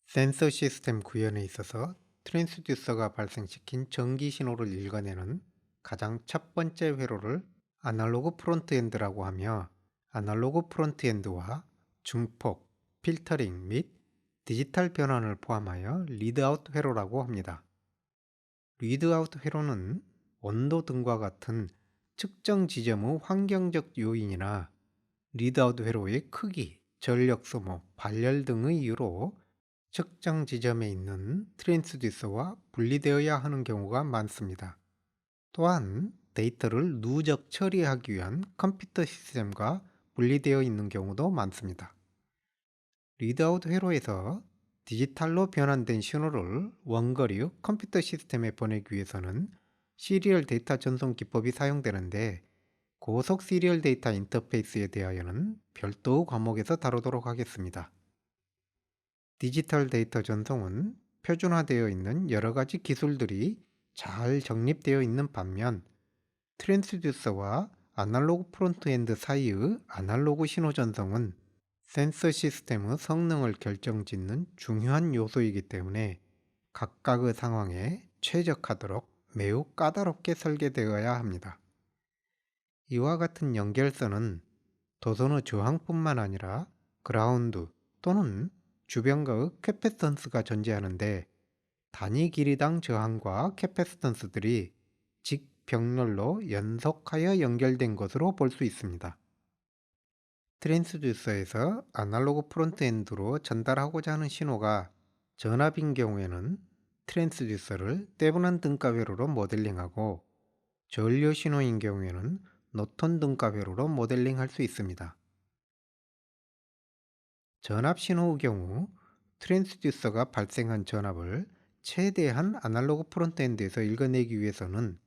센서 시스템 구현에 있어서 트랜스듀서가 발생시킨 전기 신호를 읽어내는 가장 첫 번째 회로를 아날로그 프론트엔드라고 하며, 아날로그 프론트엔드와 중폭, 필터링 및 디지털 변환을 포함하여 리드아웃 회로라고 합니다. 리드아웃 회로는 온도 등과 같은 특정 지점의 환경적 요인이나 리드아웃 회로의 크기, 전력 소모, 발열 등의 이유로 측정 지점에 있는 트랜스듀서와 분리되어야 하는 경우가 많습니다. 또한 데이터를 누적 처리하기 위한 컴퓨터 시스템과 분리되어 있는 경우도 많습니다. 리드아웃 회로에서 디지털로 변환된 신호를 원거리 컴퓨터 시스템에 보내기 위해서는 시리얼 데이터 전송 기법이 사용되는데, 고속 시리얼 데이터 인터페이스에 대하여는 별도 과목에서 다루도록 하겠습니다. 디지털 데이터 전송은 표준화되어 있는 여러 가지 기술들이 잘 정립되어 있는 반면, 트랜스듀서와 아날로그 프론트엔드 사이의 아날로그 신호 전송은 센서 시스템의 성능을 결정짓는 중요한 요소이기 때문에 각각의 상황에 최적화하도록 매우 까다롭게 설계되어야 합니다. 이와 같은 연결선은 도선의 저항뿐만 아니라 그라운드 또는 주변과의 캐패시턴스가 존재하는데, 단위 길이당 저항과 캐패시턴스들이 직병렬로 연속하여 연결된 것으로 볼 수 있습니다. 트랜스듀서에서 아날로그 프론트엔드로 전달하고자 하는 신호가 전압인 경우에는 트랜스듀서를 떼분한 등가 회로로 모델링하고, 전류 신호인 경우에는 노턴 등가 회로로 모델링할 수 있습니다. 전압 신호의 경우 트랜스듀서가 발생한 전압을 최대한 아날로그 프론트엔드에서 읽어내기 위해서는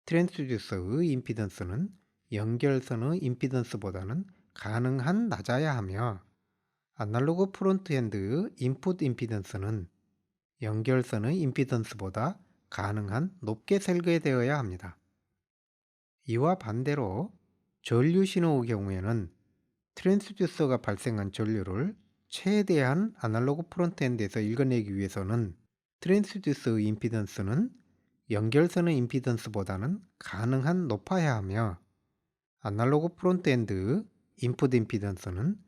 트랜스듀서의 임피던스는 연결선의 임피던스보다는 가능한 낮아야 하며, 아날로그 프론트엔드의 인풋 임피던스는 연결선의 임피던스보다 가능한 높게 설계되어야 합니다. 이와 반대로 전류 신호의 경우에는 트랜스듀서가 발생한 전류를 최대한 아날로그 프론트엔드에서 읽어내기 위해서는 트랜스듀서의 임피던스는 연결선의 임피던스보다는 가능한 높아야 하며, 아날로그 프론트엔드의 인풋 임피던스는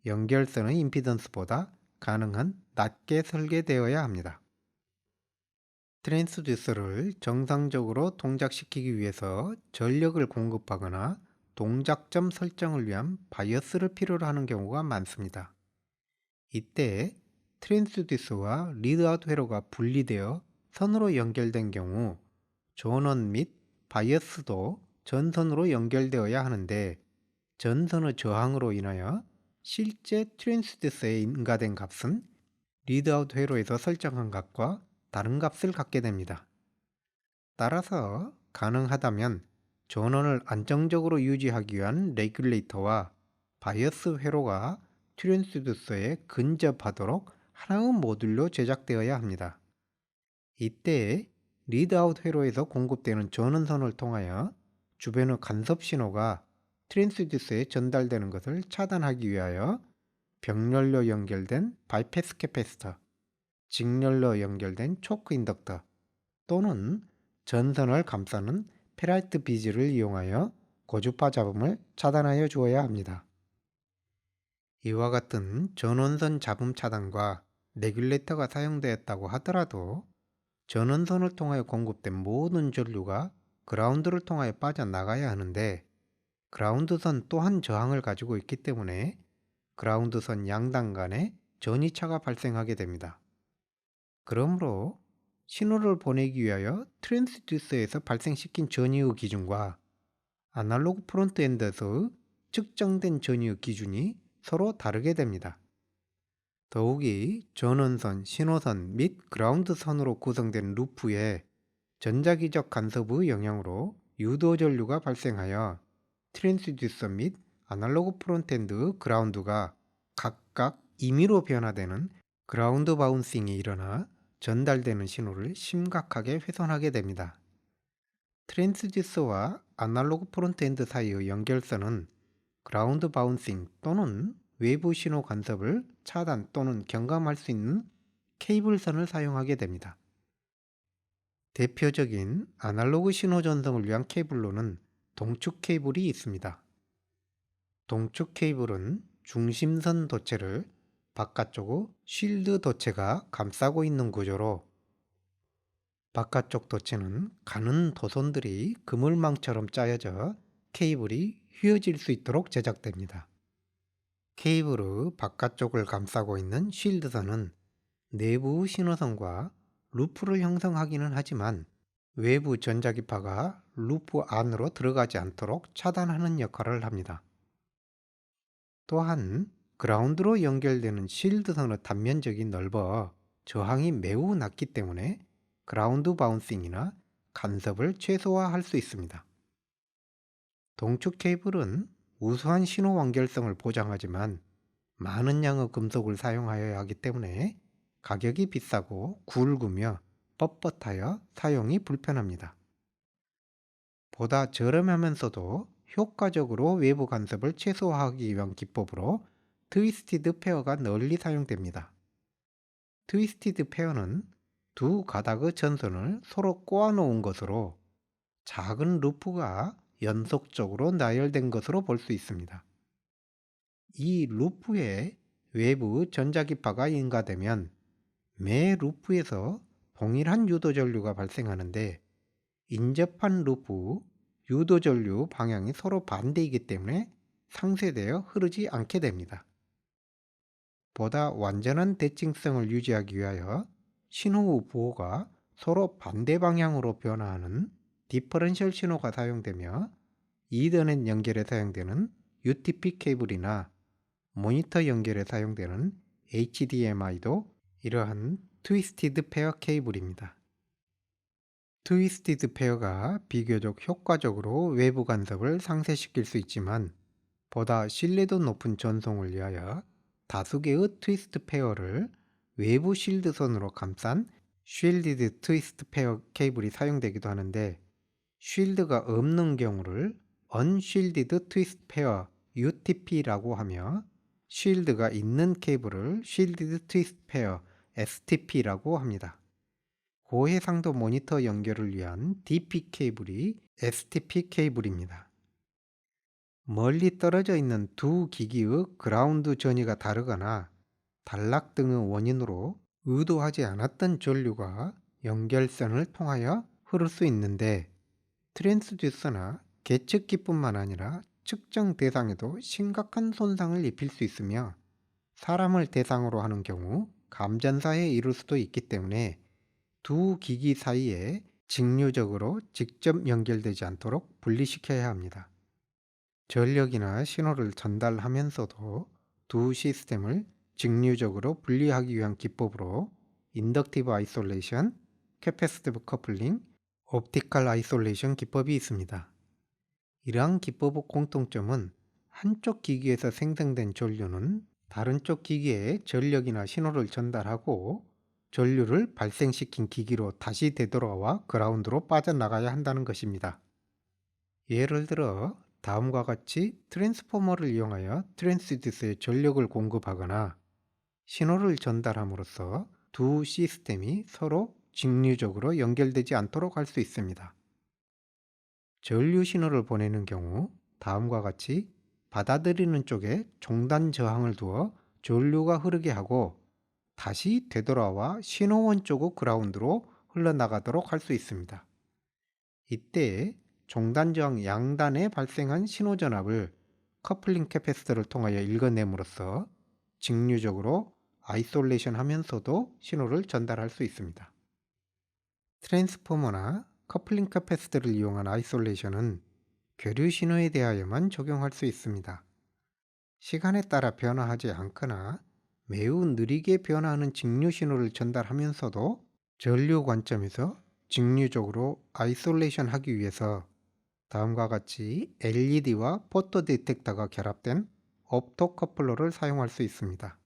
연결선의 임피던스보다 가능한 낮게 설계되어야 합니다. 트랜스듀서를 정상적으로 동작시키기 위해서 전력을 공급하거나 동작점 설정을 위한 바이어스를 필요로 하는 경우가 많습니다. 이때 트랜스듀서와 리드아웃 회로가 분리되어 선으로 연결된 경우 전원 및 바이어스도 전선으로 연결되어야 하는데, 전선의 저항으로 인하여 실제 트랜스듀서에 인가된 값은 리드아웃 회로에서 설정한 값과 다른 값을 갖게 됩니다. 따라서 가능하다면 전원을 안정적으로 유지하기 위한 레귤레이터와 바이어스 회로가 트랜스듀서에 근접하도록 하나의 모듈로 제작되어야 합니다. 이때 리드아웃 회로에서 공급되는 전원선을 통하여 주변의 간섭 신호가 트랜스듀서에 전달되는 것을 차단하기 위하여 병렬로 연결된 바이패스 캐패시터, 직렬로 연결된 초크 인덕터 또는 전선을 감싸는 페라이트 비즈를 이용하여 고주파 잡음을 차단하여 주어야 합니다. 이와 같은 전원선 잡음 차단과 레귤레이터가 사용되었다고 하더라도 전원선을 통하여 공급된 모든 전류가 그라운드를 통하여 빠져나가야 하는데, 그라운드선 또한 저항을 가지고 있기 때문에 그라운드선 양당 간에 전이차가 발생하게 됩니다. 그러므로 신호를 보내기 위하여 트랜스듀서에서 발생시킨 전이의 기준과 아날로그 프론트엔드에서 측정된 전이의 기준이 서로 다르게 됩니다. 더욱이 전원선, 신호선 및 그라운드선으로 구성된 루프에 전자기적 간섭의 영향으로 유도 전류가 발생하여 트랜스듀서 및 아날로그 프론트엔드 그라운드가 각각 임의로 변화되는 그라운드 바운싱이 일어나 전달되는 신호를 심각하게 훼손하게 됩니다. 트랜스듀서와 아날로그 프론트엔드 사이의 연결선은 그라운드 바운싱 또는 외부 신호 간섭을 차단 또는 경감할 수 있는 케이블선을 사용하게 됩니다. 대표적인 아날로그 신호 전송을 위한 케이블로는 동축 케이블이 있습니다. 동축 케이블은 중심선 도체를 바깥쪽 쉴드 도체가 감싸고 있는 구조로, 바깥쪽 도체는 가는 도선들이 그물망처럼 짜여져 케이블이 휘어질 수 있도록 제작됩니다. 케이블의 바깥쪽을 감싸고 있는 쉴드선은 내부 신호선과 루프를 형성하기는 하지만 외부 전자기파가 루프 안으로 들어가지 않도록 차단하는 역할을 합니다. 또한 그라운드로 연결되는 쉴드선의 단면적이 넓어 저항이 매우 낮기 때문에 그라운드 바운싱이나 간섭을 최소화할 수 있습니다. 동축 케이블은 우수한 신호 완결성을 보장하지만 많은 양의 금속을 사용하여야 하기 때문에 가격이 비싸고 굵으며 뻣뻣하여 사용이 불편합니다. 보다 저렴하면서도 효과적으로 외부 간섭을 최소화하기 위한 기법으로 트위스티드 페어가 널리 사용됩니다. 트위스티드 페어는 두 가닥의 전선을 서로 꼬아 놓은 것으로 작은 루프가 연속적으로 나열된 것으로 볼 수 있습니다. 이 루프에 외부 전자기파가 인가되면 매 루프에서 동일한 유도전류가 발생하는데, 인접한 루프 유도전류 방향이 서로 반대이기 때문에 상쇄되어 흐르지 않게 됩니다. 보다 완전한 대칭성을 유지하기 위하여 신호의 부호가 서로 반대 방향으로 변화하는 디퍼런셜 신호가 사용되며, 이더넷 연결에 사용되는 UTP 케이블이나 모니터 연결에 사용되는 HDMI도 이러한 트위스티드 페어 케이블입니다. 트위스티드 페어가 비교적 효과적으로 외부 간섭을 상쇄시킬 수 있지만, 보다 신뢰도 높은 전송을 위하여 다수 개의 트위스트 페어를 외부 쉴드선으로 감싼 쉴디드 트위스트 페어 케이블이 사용되기도 하는데, 쉴드가 없는 경우를 언쉴디드 트위스트 페어 UTP라고 하며, 쉴드가 있는 케이블을 쉴디드 트위스트 페어 STP라고 합니다. 고해상도 모니터 연결을 위한 DP 케이블이 STP 케이블입니다. 멀리 떨어져 있는 두 기기의 그라운드 전위가 다르거나 단락 등의 원인으로 의도하지 않았던 전류가 연결선을 통하여 흐를 수 있는데, 트랜스듀서나 계측기뿐만 아니라 측정 대상에도 심각한 손상을 입힐 수 있으며, 사람을 대상으로 하는 경우 감전사에 이를 수도 있기 때문에 두 기기 사이에 직류적으로 직접 연결되지 않도록 분리시켜야 합니다. 전력이나 신호를 전달하면서도 두 시스템을 직류적으로 분리하기 위한 기법으로 인덕티브 아이솔레이션, 캐패시티브 커플링, 옵티컬 아이솔레이션 기법이 있습니다. 이러한 기법의 공통점은 한쪽 기기에서 생성된 전류는 다른 쪽 기기에 전력이나 신호를 전달하고 전류를 발생시킨 기기로 다시 되돌아와 그라운드로 빠져나가야 한다는 것입니다. 예를 들어 다음과 같이 트랜스포머를 이용하여 트랜스듀서에 전력을 공급하거나 신호를 전달함으로써 두 시스템이 서로 직류적으로 연결되지 않도록 할 수 있습니다. 전류 신호를 보내는 경우 다음과 같이 받아들이는 쪽에 종단 저항을 두어 전류가 흐르게 하고, 다시 되돌아와 신호원 쪽의 그라운드로 흘러나가도록 할 수 있습니다. 이때 종단 저항 양단에 발생한 신호 전압을 커플링 캐패시터를 통하여 읽어냄으로써 직류적으로 아이솔레이션 하면서도 신호를 전달할 수 있습니다. 트랜스포머나 커플링 캐패시터를 이용한 아이솔레이션은 교류 신호에 대하여만 적용할 수 있습니다. 시간에 따라 변화하지 않거나 매우 느리게 변화하는 직류 신호를 전달하면서도 전류 관점에서 직류적으로 아이솔레이션 하기 위해서 다음과 같이 LED와 포토 디텍터가 결합된 옵토 커플러를 사용할 수 있습니다.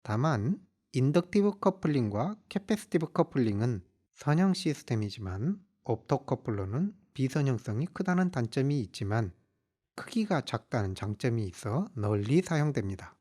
다만 인덕티브 커플링과 캐패시티브 커플링은 선형 시스템이지만 옵토 커플러는 비선형성이 크다는 단점이 있지만 크기가 작다는 장점이 있어 널리 사용됩니다.